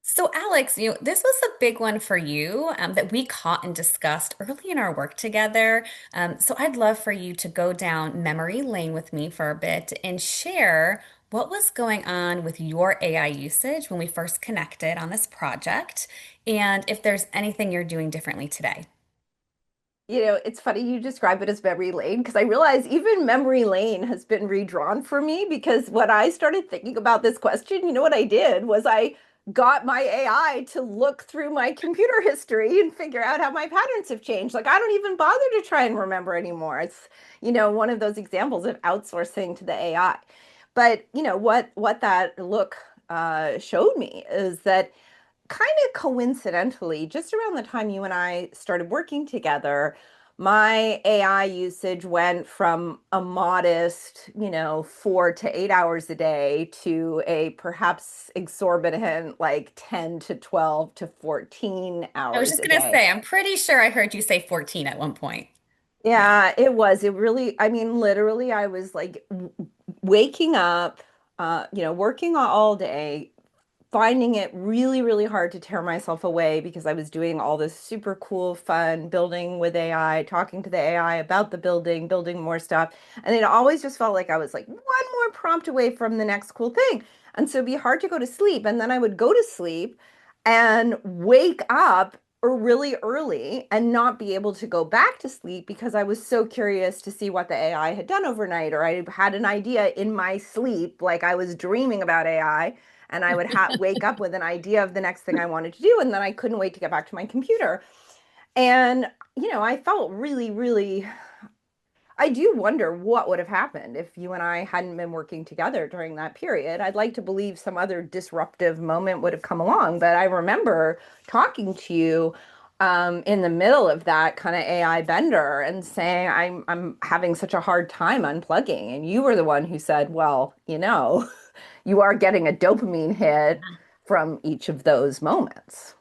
So, Alex, this was a big one for you that we caught and discussed early in our work together. So, I'd love for you to go down memory lane with me for a bit and share what was going on with your AI usage when we first connected on this project, and if there's anything you're doing differently today. It's funny you describe it as memory lane because I realize even memory lane has been redrawn for me because when I started thinking about this question, you know what I did was I got my AI to look through my computer history and figure out how my patterns have changed. Like I don't even bother to try and remember anymore. It's one of those examples of outsourcing to the AI. But what that look showed me is that kind of coincidentally, just around the time you and I started working together, my AI usage went from a modest, 4 to 8 hours a day to a perhaps exorbitant like 10 to 12 to 14 I was hours just a gonna day. say, I'm pretty sure I heard you say 14 at one point. Yeah. Yeah, it was. It really, I mean, literally, I was like waking up, working all day, finding it really, really hard to tear myself away because I was doing all this super cool, fun building with AI, talking to the AI about the building more stuff. And it always just felt like I was like one more prompt away from the next cool thing. And so it'd be hard to go to sleep. And then I would go to sleep and wake up really early and not be able to go back to sleep because I was so curious to see what the AI had done overnight, or I had an idea in my sleep, like I was dreaming about AI and I would wake up with an idea of the next thing I wanted to do, and then I couldn't wait to get back to my computer. And I felt really, really. I do wonder what would have happened if you and I hadn't been working together during that period. I'd like to believe some other disruptive moment would have come along, but I remember talking to you in the middle of that kind of AI bender and saying I'm having such a hard time unplugging, and you were the one who said, "Well, you are getting a dopamine hit from each of those moments."